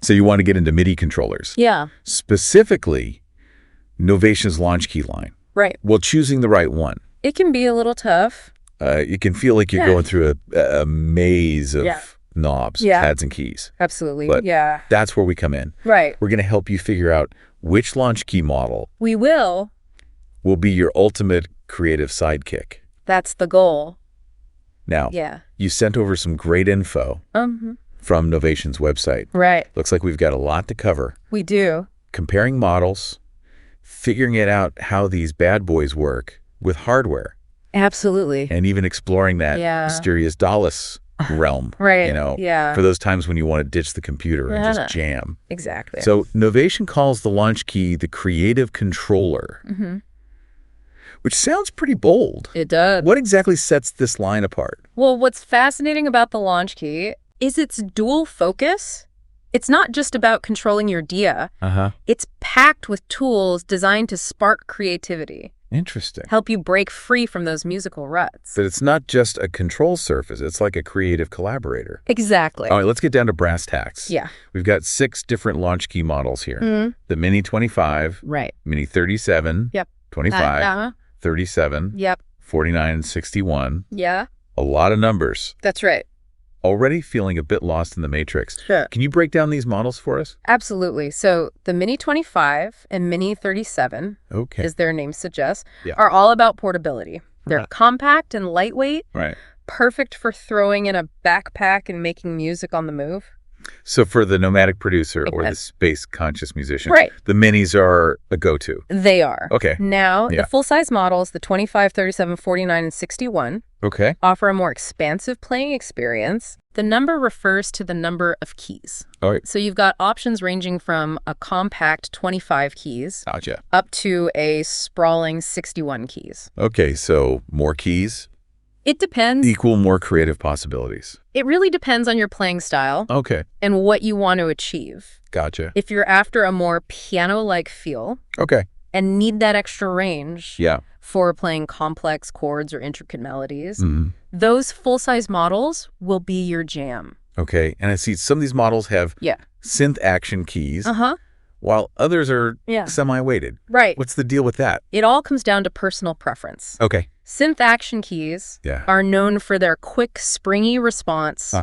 So you want to get into MIDI controllers. Yeah. Specifically, Novation's Launchkey line. Right. Well, choosing the right one. It can be a little tough. You can feel like you're going through a maze of knobs, pads, and keys. Absolutely. But yeah. that's where we come in. Right. We're going to help you figure out which Launchkey model will be your ultimate creative sidekick. That's the goal. Now, you sent over some great info from Novation's website. Right. Looks like we've got a lot to cover. We do. Comparing models, figuring it out how these bad boys work with hardware. Absolutely. And even exploring that mysterious Dallas realm. Right. You know, for those times when you want to ditch the computer and just jam. Exactly. So Novation calls the Launchkey the creative controller, which sounds pretty bold. It does. What exactly sets this line apart? Well, what's fascinating about the Launchkey is its dual focus. It's not just about controlling your dia. It's packed with tools designed to spark creativity. Interesting. Help you break free from those musical ruts. But it's not just a control surface. It's like a creative collaborator. Exactly. All right, let's get down to brass tacks. Yeah. We've got 6 different Launchkey models here. The Mini 25. Right. Mini 37. Yep. 25. 37. Yep. 49 and 61. Yeah. A lot of numbers. That's right. Already feeling a bit lost in the matrix. Sure. Can you break down these models for us? Absolutely. So the Mini 25 and Mini 37, as their name suggests, are all about portability. They're compact and lightweight, perfect for throwing in a backpack and making music on the move. So for the nomadic producer or the space-conscious musician, the Minis are a go-to. They are. Okay. Now, the full-size models, the 25, 37, 49, and 61, offer a more expansive playing experience. The number refers to the number of keys. All right. So you've got options ranging from a compact 25 keys up to a sprawling 61 keys. Okay, so more keys? It depends. Equal more creative possibilities. It really depends on your playing style. Okay. And what you want to achieve. Gotcha. If you're after a more piano-like feel. And need that extra range. For playing complex chords or intricate melodies. Those full-size models will be your jam. Okay. And I see some of these models have synth action keys. While others are semi-weighted. Right. What's the deal with that? It all comes down to personal preference. Okay. Synth action keys are known for their quick, springy response.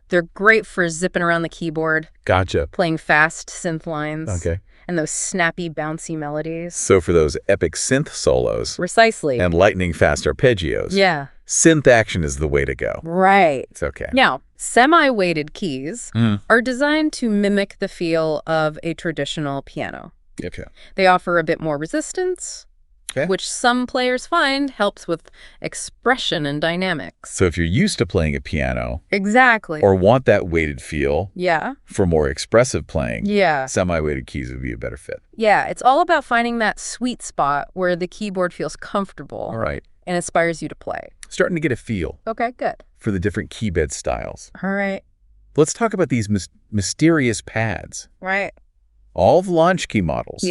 They're great for zipping around the keyboard. Gotcha. Playing fast synth lines. Okay. And those snappy, bouncy melodies. So for those epic synth solos. Precisely. And lightning-fast arpeggios. Yeah. Synth action is the way to go. Right. It's okay. Now, semi-weighted keys are designed to mimic the feel of a traditional piano. Okay. They offer a bit more resistance, which some players find helps with expression and dynamics. So if you're used to playing a piano. Exactly. Or want that weighted feel. Yeah. For more expressive playing. Yeah. Semi-weighted keys would be a better fit. Yeah. It's all about finding that sweet spot where the keyboard feels comfortable. All right. And inspires you to play. Starting to get a feel. Okay, good. For the different keybed styles. All right. Let's talk about these mysterious pads. Right. All the Launchkey models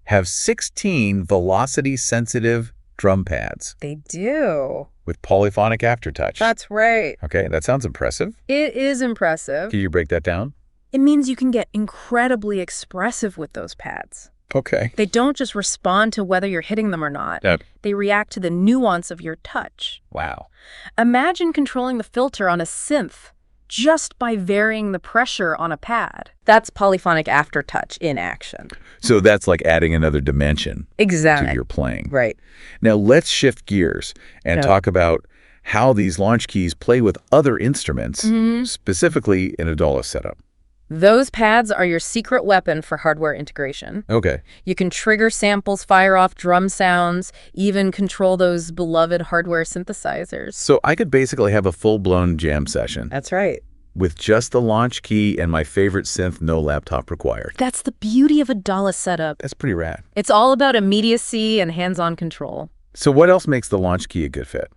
have 16 velocity-sensitive drum pads. They do. With polyphonic aftertouch. That's right. Okay, that sounds impressive. It is impressive. Can you break that down? It means you can get incredibly expressive with those pads. Okay. They don't just respond to whether you're hitting them or not. They react to the nuance of your touch. Wow. Imagine controlling the filter on a synth just by varying the pressure on a pad. That's polyphonic aftertouch in action. So that's like adding another dimension to your playing. Right. Now let's shift gears and talk about how these Launchkeys play with other instruments, specifically in a Dallas setup. Those pads are your secret weapon for hardware integration. Okay. You can trigger samples, fire off drum sounds, even control those beloved hardware synthesizers. So I could basically have a full-blown jam session. That's right. With just the Launchkey and my favorite synth, no laptop required. That's the beauty of a Dallas setup. That's pretty rad. It's all about immediacy and hands-on control. So what else makes the Launchkey a good fit?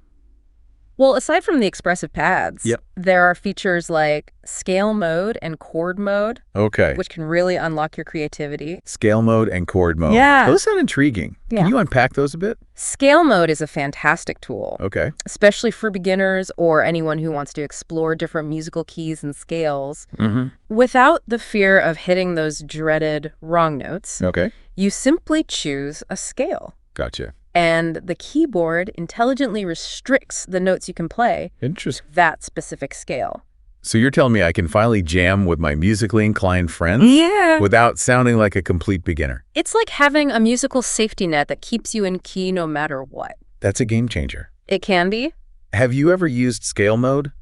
Well, aside from the expressive pads, Yep. there are features like scale mode and chord mode, which can really unlock your creativity. Scale mode and chord mode. Yeah. Those sound intriguing. Yeah. Can you unpack those a bit? Scale mode is a fantastic tool, Okay. especially for beginners or anyone who wants to explore different musical keys and scales. Without the fear of hitting those dreaded wrong notes, Okay. you simply choose a scale. Gotcha. And the keyboard intelligently restricts the notes you can play Interesting. to that specific scale. So you're telling me I can finally jam with my musically inclined friends? Yeah. Without sounding like a complete beginner. It's like having a musical safety net that keeps you in key no matter what. That's a game changer. It can be. Have you ever used scale mode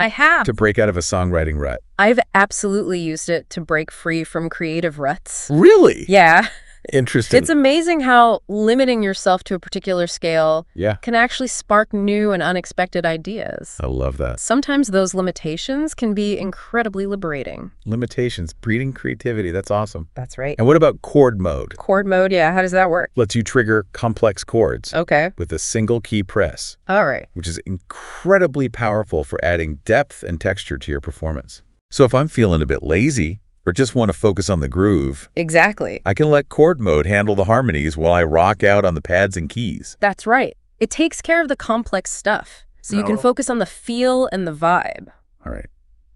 I have. to break out of a songwriting rut? I've absolutely used it to break free from creative ruts. Really? Yeah. Interesting. It's amazing how limiting yourself to a particular scale can actually spark new and unexpected ideas. I love that. Sometimes those limitations can be incredibly liberating. Limitations, breeding creativity. That's awesome. That's right. And what about chord mode? Chord mode, yeah. How does that work? Lets you trigger complex chords Okay. with a single key press, All right. which is incredibly powerful for adding depth and texture to your performance. So if I'm feeling a bit lazy or just want to focus on the groove, Exactly. I can let chord mode handle the harmonies while I rock out on the pads and keys. That's right. It takes care of the complex stuff, so you can focus on the feel and the vibe. All right.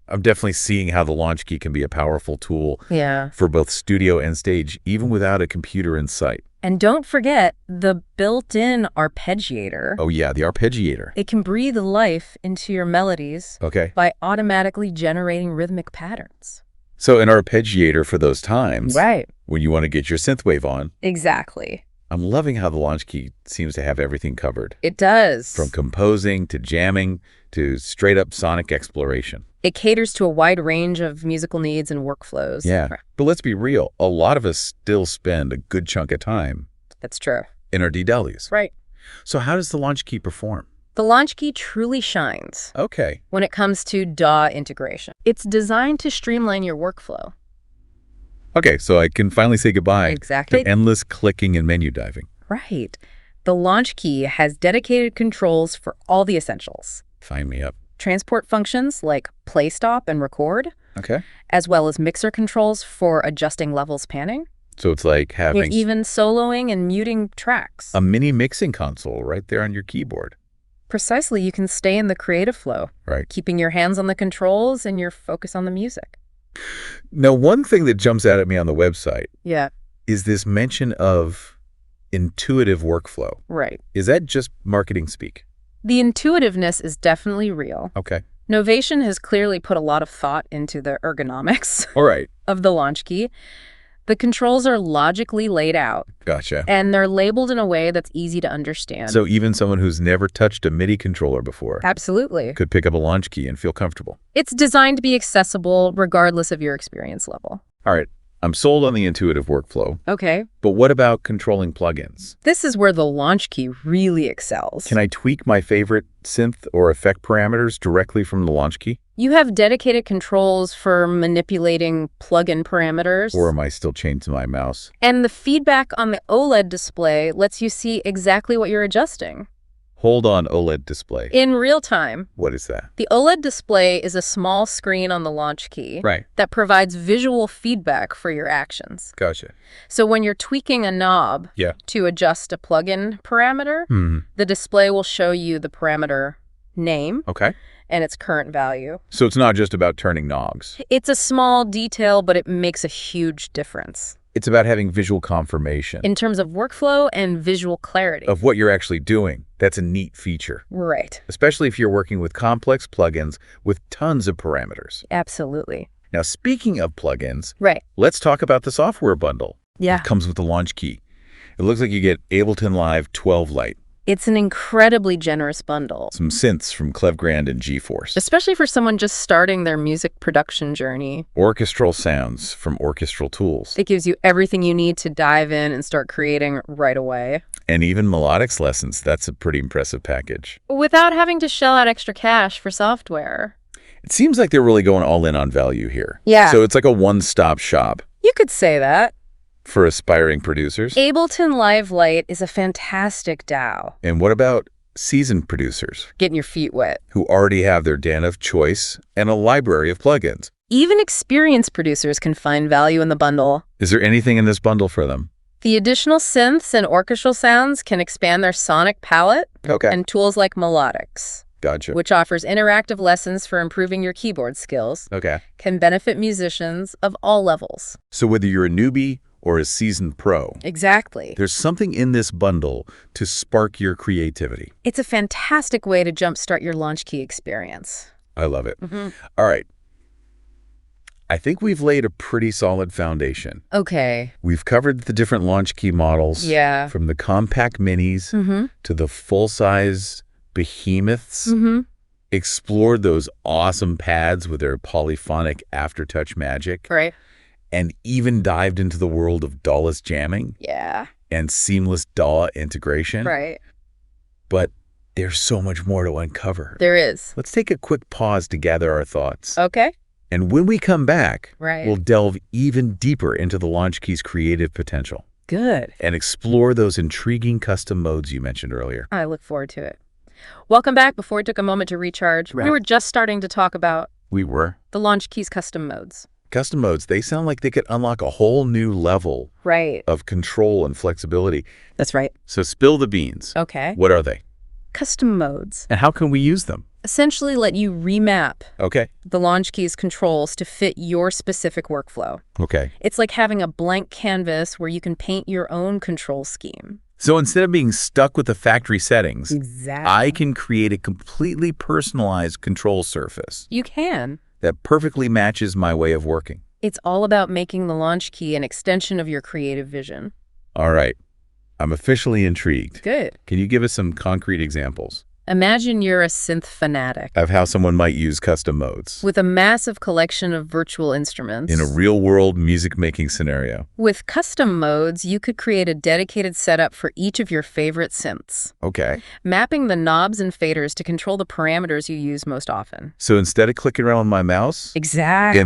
I'm definitely seeing how the Launchkey can be a powerful tool for both studio and stage, even without a computer in sight. And don't forget the built-in arpeggiator. Oh yeah, the arpeggiator. It can breathe life into your melodies by automatically generating rhythmic patterns. So an arpeggiator for those times Right. when you want to get your synthwave on. Exactly. I'm loving how the Launchkey seems to have everything covered. It does. From composing to jamming to straight-up sonic exploration. It caters to a wide range of musical needs and workflows. Yeah, but let's be real. A lot of us still spend a good chunk of time That's true. in our DWs. Right. So how does the Launchkey perform? The Launchkey truly shines Okay. when it comes to DAW integration. It's designed to streamline your workflow. Okay, so I can finally say goodbye Exactly. to endless clicking and menu diving. Right. The Launchkey has dedicated controls for all the essentials. Sign me up. Transport functions like play, stop, and record, Okay. as well as mixer controls for adjusting levels panning. So it's like having Even soloing and muting tracks. a mini mixing console right there on your keyboard. Precisely, you can stay in the creative flow, Right. keeping your hands on the controls and your focus on the music. Now, one thing that jumps out at me on the website Yeah, is this mention of intuitive workflow. right. Is that just marketing speak? The intuitiveness is definitely real. Okay. Novation has clearly put a lot of thought into the ergonomics All right. of the Launchkey. The controls are logically laid out, Gotcha. and they're labeled in a way that's easy to understand. So even someone who's never touched a MIDI controller before Absolutely. could pick up a Launchkey and feel comfortable. It's designed to be accessible regardless of your experience level. All right. I'm sold on the intuitive workflow, Okay. but what about controlling plugins? This is where the Launchkey really excels. Can I tweak my favorite synth or effect parameters directly from the Launchkey? You have dedicated controls for manipulating plugin parameters. Or am I still chained to my mouse? And the feedback on the OLED display lets you see exactly what you're adjusting Hold on OLED display. in real time. What is that? The OLED display is a small screen on the Launchkey Right. that provides visual feedback for your actions. Gotcha. So when you're tweaking a knob Yeah. to adjust a plugin parameter, the display will show you the parameter name Okay. and its current value. So it's not just about turning knobs. It's a small detail, but it makes a huge difference It's about having visual confirmation in terms of workflow and visual clarity. of what you're actually doing. That's a neat feature, Right. especially if you're working with complex plugins with tons of parameters. Absolutely. Now, speaking of plugins, Right. let's talk about the software bundle. Yeah. It comes with the Launchkey. It looks like you get Ableton Live 12 Lite, It's an incredibly generous bundle, some synths from Clevgrand and GeForce, especially for someone just starting their music production journey. orchestral sounds from Orchestral Tools, It gives you everything you need to dive in and start creating right away, and even melodics lessons. That's a pretty impressive package. without having to shell out extra cash for software. It seems like they're really going all in on value here. Yeah. So it's like a one-stop shop You could say that. for aspiring producers. Ableton Live Lite is a fantastic DAW. And what about seasoned producers? Getting your feet wet. Who already have their den of choice and a library of plugins. Even experienced producers can find value in the bundle. Is there anything in this bundle for them? The additional synths and orchestral sounds can expand their sonic palette. Okay. And tools like Melodics. Gotcha. Which offers interactive lessons for improving your keyboard skills. Okay. Can benefit musicians of all levels. So whether you're a newbie or a seasoned pro. Exactly. There's something in this bundle to spark your creativity. It's a fantastic way to jumpstart your Launchkey experience. I love it. All right. I think we've laid a pretty solid foundation. Okay. We've covered the different Launchkey models. Yeah. From the compact minis to the full-size behemoths. Explored those awesome pads with their polyphonic aftertouch magic. Right. And even dived into the world of DAW-less jamming. Yeah. And seamless DAW integration. Right. But there's so much more to uncover. There is. Let's take a quick pause to gather our thoughts. Okay. And when we come back, right, we'll delve even deeper into the Launchkey's creative potential. Good. And explore those intriguing custom modes you mentioned earlier. I look forward to it. Welcome back. Before we took a moment to recharge, we were just starting to talk about the Launchkey's custom modes. Custom modes, they sound like they could unlock a whole new level of control and flexibility. That's right. So spill the beans. Okay. What are they? Custom modes. And how can we use them? Essentially let you remap the Launchkey's controls to fit your specific workflow. Okay. It's like having a blank canvas where you can paint your own control scheme. So instead of being stuck with the factory settings, exactly, I can create a completely personalized control surface. You can. That perfectly matches my way of working. It's all about making the Launchkey an extension of your creative vision. All right. I'm officially intrigued. Good. Can you give us some concrete examples? Imagine you're a synth fanatic. Of how someone might use custom modes. With a massive collection of virtual instruments. In a real-world music-making scenario. With custom modes, you could create a dedicated setup for each of your favorite synths. Okay. Mapping the knobs and faders to control the parameters you use most often. So instead of clicking around with my mouse in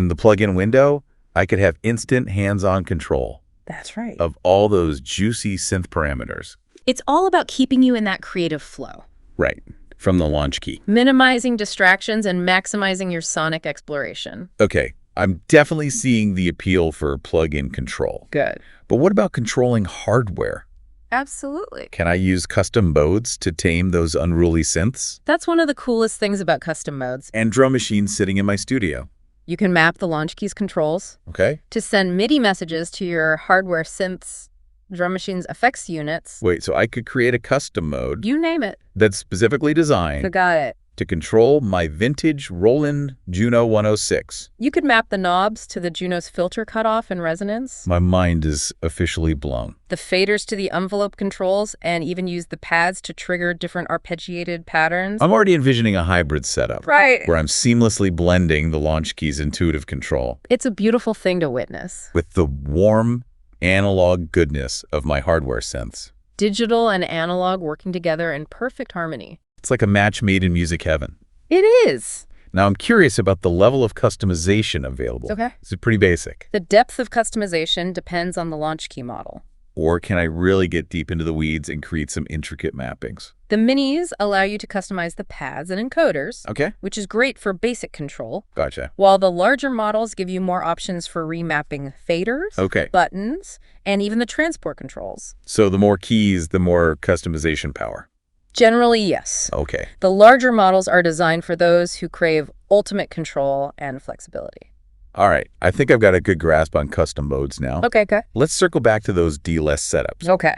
the plugin window, I could have instant hands-on control. That's right. Of all those juicy synth parameters. It's all about keeping you in that creative flow. Right. From the Launchkey. Minimizing distractions and maximizing your sonic exploration. Okay. I'm definitely seeing the appeal for plug-in control. Good. But what about controlling hardware? Absolutely. Can I use custom modes to tame those unruly synths? That's one of the coolest things about custom modes. And drum machines sitting in my studio. You can map the Launchkey's controls to send MIDI messages to your hardware synths, drum machine's effects units. Wait, so I could create a custom mode. You name it. That's specifically designed. Got it. To control my vintage Roland Juno 106. You could map the knobs to the Juno's filter cutoff and resonance. My mind is officially blown. The faders to the envelope controls, and even use the pads to trigger different arpeggiated patterns. I'm already envisioning a hybrid setup. Right. Where I'm seamlessly blending the Launchkey's intuitive control. It's a beautiful thing to witness. With the warm analog goodness of my hardware synths. Digital and analog working together in perfect harmony. It's like a match made in music heaven. It is. Now I'm curious about the level of customization available. Okay. Is it pretty basic? The depth of customization depends on the Launchkey model. Or can I really get deep into the weeds and create some intricate mappings? The minis allow you to customize the pads and encoders, which is great for basic control. Gotcha. While the larger models give you more options for remapping faders, buttons, and even the transport controls. So the more keys, the more customization power. Generally, yes. Okay. The larger models are designed for those who crave ultimate control and flexibility. All right. I think I've got a good grasp on custom modes now. Okay, good. Let's circle back to those D-less setups. Okay.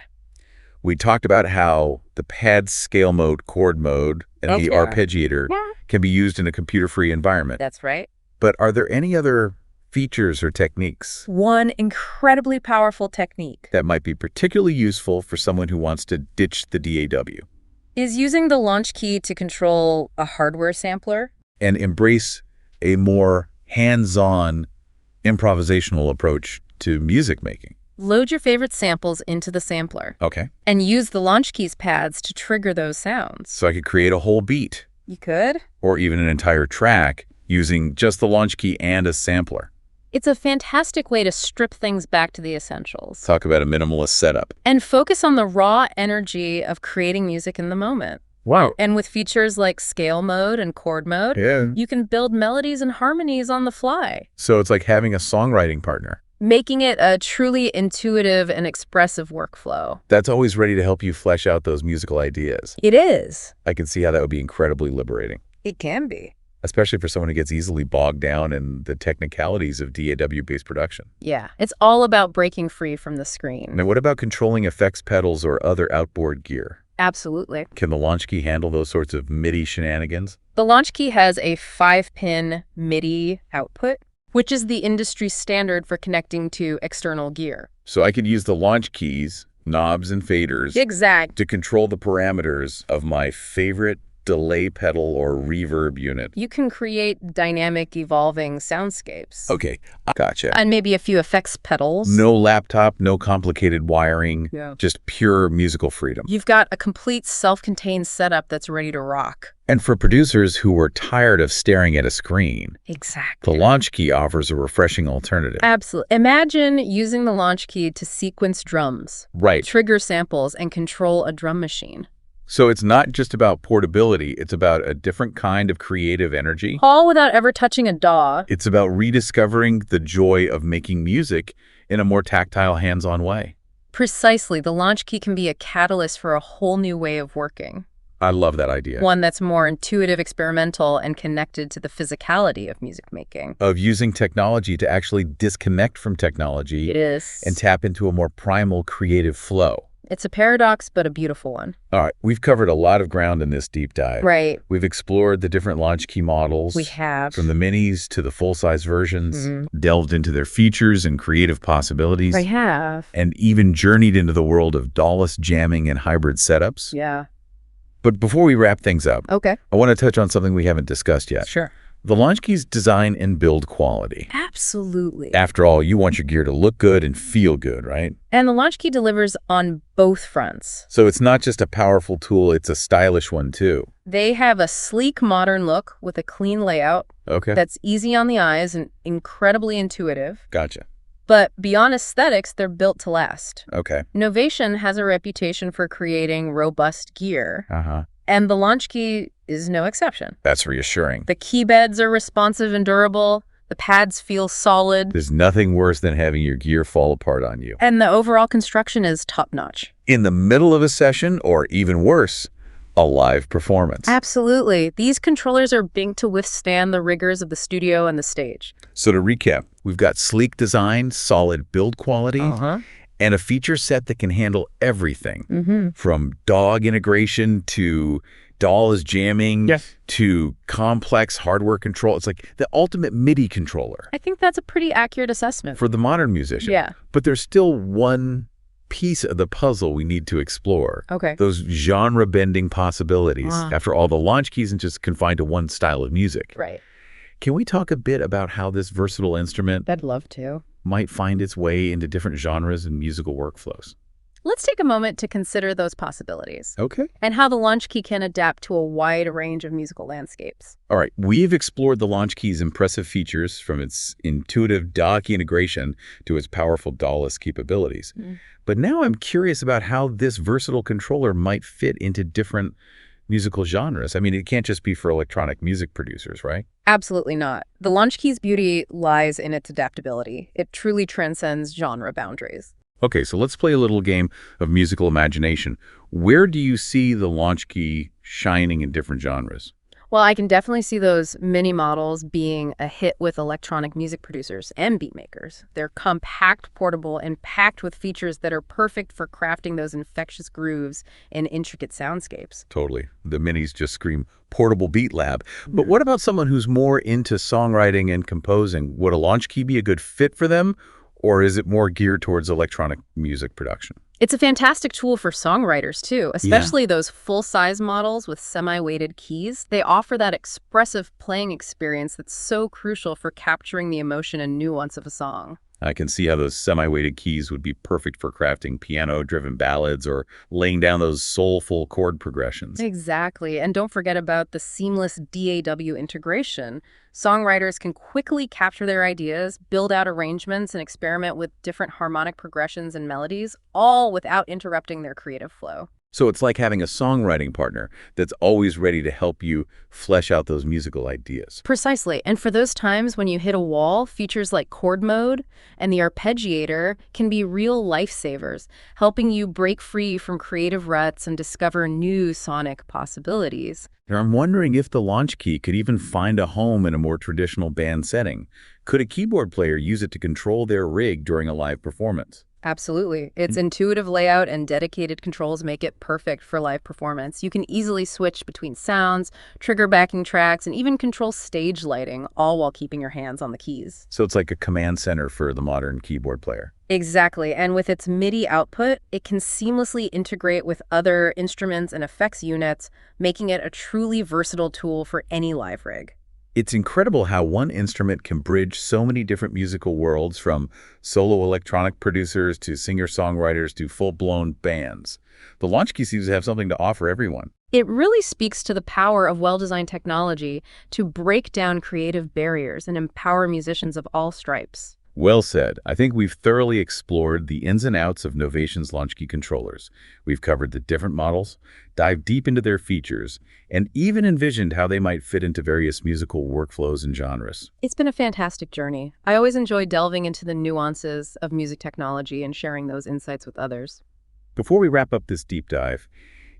We talked about how the pad scale mode, chord mode, and the arpeggiator can be used in a computer-free environment. That's right. But are there any other features or techniques? One incredibly powerful technique that might be particularly useful for someone who wants to ditch the DAW. Is using the Launchkey to control a hardware sampler. And embrace a more hands-on improvisational approach to music making. Load your favorite samples into the sampler. Okay. And use the Launchkey's pads to trigger those sounds. So I could create a whole beat. You could. Or even an entire track using just the Launchkey and a sampler. It's a fantastic way to strip things back to the essentials. Talk about a minimalist setup. And focus on the raw energy of creating music in the moment. Wow. And with features like scale mode and chord mode, you can build melodies and harmonies on the fly. So it's like having a songwriting partner, making it a truly intuitive and expressive workflow. That's always ready to help you flesh out those musical ideas. It is. I can see how that would be incredibly liberating. It can be. Especially for someone who gets easily bogged down in the technicalities of DAW-based production. Yeah, it's all about breaking free from the screen. Now, what about controlling effects pedals or other outboard gear? Absolutely. Can the Launchkey handle those sorts of MIDI shenanigans? The Launchkey has a 5-pin MIDI output, which is the industry standard for connecting to external gear. So I could use the Launchkeys, knobs and faders, to control the parameters of my favorite delay pedal or reverb unit. You can create dynamic, evolving soundscapes. Okay, gotcha. And maybe a few effects pedals. No laptop, no complicated wiring, just pure musical freedom. You've got a complete self-contained setup that's ready to rock. And for producers who were tired of staring at a screen, exactly, the Launchkey offers a refreshing alternative. Absolutely. Imagine using the Launchkey to sequence drums, trigger samples, and control a drum machine. So it's not just about portability, it's about a different kind of creative energy. All without ever touching a DAW. It's about rediscovering the joy of making music in a more tactile, hands-on way. Precisely. The Launchkey can be a catalyst for a whole new way of working. I love that idea. One that's more intuitive, experimental, and connected to the physicality of music making. Of using technology to actually disconnect from technology. It is. And tap into a more primal creative flow. It's a paradox, but a beautiful one. All right, we've covered a lot of ground in this deep dive. Right. We've explored the different Launchkey models. We have. From the minis to the full-size versions, delved into their features and creative possibilities. I have. And even journeyed into the world of DAW-less jamming and hybrid setups. Yeah. But before we wrap things up, I want to touch on something we haven't discussed yet. Sure. The Launchkey's design and build quality. Absolutely. After all, you want your gear to look good and feel good, right? And the Launchkey delivers on both fronts. So it's not just a powerful tool, it's a stylish one too. They have a sleek, modern look with a clean layout. That's easy on the eyes and incredibly intuitive. Gotcha. But beyond aesthetics, they're built to last. Novation has a reputation for creating robust gear. And the Launchkey is no exception. That's reassuring. The key beds are responsive and durable. The pads feel solid. There's nothing worse than having your gear fall apart on you. And the overall construction is top-notch. In the middle of a session, or even worse, a live performance. Absolutely. These controllers are built to withstand the rigors of the studio and the stage. So to recap, we've got sleek design, solid build quality, and a feature set that can handle everything from dog integration to DAWs jamming to complex hardware control. It's like the ultimate MIDI controller. I think that's a pretty accurate assessment. For the modern musician. Yeah. But there's still one piece of the puzzle we need to explore. Those genre-bending possibilities. After all, the Launchkey isn't just confined to one style of music. Right. Can we talk a bit about how this versatile instrument I'd love to. might find its way into different genres and musical workflows? Let's take a moment to consider those possibilities. And how the Launchkey can adapt to a wide range of musical landscapes. All right, we've explored the Launchkey's impressive features from its intuitive DAW key integration to its powerful DAW-less capabilities. But now I'm curious about how this versatile controller might fit into different musical genres. I mean, it can't just be for electronic music producers, right? Absolutely not. The Launchkey's beauty lies in its adaptability. It truly transcends genre boundaries. Okay, so let's play a little game of musical imagination. Where do you see the Launchkey shining in different genres? Well, I can definitely see those mini models being a hit with electronic music producers and beat makers. They're compact, portable, and packed with features that are perfect for crafting those infectious grooves and intricate soundscapes. Totally. The minis just scream portable beat lab. But what about someone who's more into songwriting and composing? Would a Launchkey be a good fit for them? Or is it more geared towards electronic music production? It's a fantastic tool for songwriters, too, especially those full-size models with semi-weighted keys. They offer that expressive playing experience that's so crucial for capturing the emotion and nuance of a song. I can see how those semi-weighted keys would be perfect for crafting piano-driven ballads or laying down those soulful chord progressions. Exactly. And don't forget about the seamless DAW integration. Songwriters can quickly capture their ideas, build out arrangements, and experiment with different harmonic progressions and melodies, all without interrupting their creative flow. So it's like having a songwriting partner that's always ready to help you flesh out those musical ideas. Precisely. And for those times when you hit a wall, features like chord mode and the arpeggiator can be real lifesavers, helping you break free from creative ruts and discover new sonic possibilities. Now, I'm wondering if the Launchkey could even find a home in a more traditional band setting. Could a keyboard player use it to control their rig during a live performance? Absolutely. Its intuitive layout and dedicated controls make it perfect for live performance. You can easily switch between sounds, trigger backing tracks, and even control stage lighting, all while keeping your hands on the keys. So it's like a command center for the modern keyboard player. Exactly. And with its MIDI output, it can seamlessly integrate with other instruments and effects units, making it a truly versatile tool for any live rig. It's incredible how one instrument can bridge so many different musical worlds, from solo electronic producers to singer-songwriters to full-blown bands. The Launchkey seems to have something to offer everyone. It really speaks to the power of well-designed technology to break down creative barriers and empower musicians of all stripes. Well said. I think we've thoroughly explored the ins and outs of Novation's Launchkey controllers. We've covered the different models, dived deep into their features, and even envisioned how they might fit into various musical workflows and genres. It's been a fantastic journey. I always enjoy delving into the nuances of music technology and sharing those insights with others. Before we wrap up this deep dive,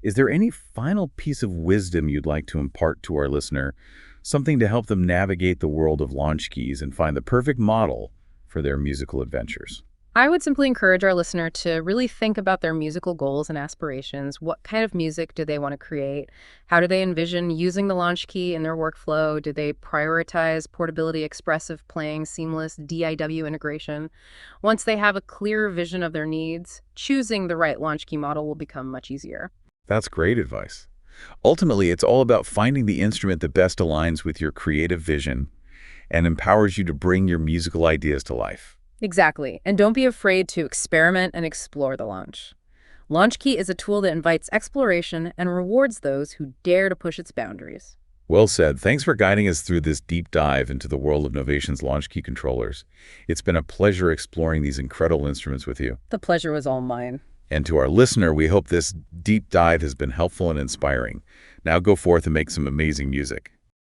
is there any final piece of wisdom you'd like to impart to our listener, something to help them navigate the world of Launchkeys and find the perfect model for their musical adventures? I would simply encourage our listener to really think about their musical goals and aspirations. What kind of music do they want to create? How do they envision using the Launchkey in their workflow? Do they prioritize portability, expressive playing, seamless DIW integration? Once they have a clear vision of their needs, choosing the right Launchkey model will become much easier. That's great advice. Ultimately, it's all about finding the instrument that best aligns with your creative vision and empowers you to bring your musical ideas to life. Exactly. And don't be afraid to experiment and explore the launch. Launchkey is a tool that invites exploration and rewards those who dare to push its boundaries. Well said. Thanks for guiding us through this deep dive into the world of Novation's Launchkey controllers. It's been a pleasure exploring these incredible instruments with you. The pleasure was all mine. And to our listener, we hope this deep dive has been helpful and inspiring. Now go forth and make some amazing music.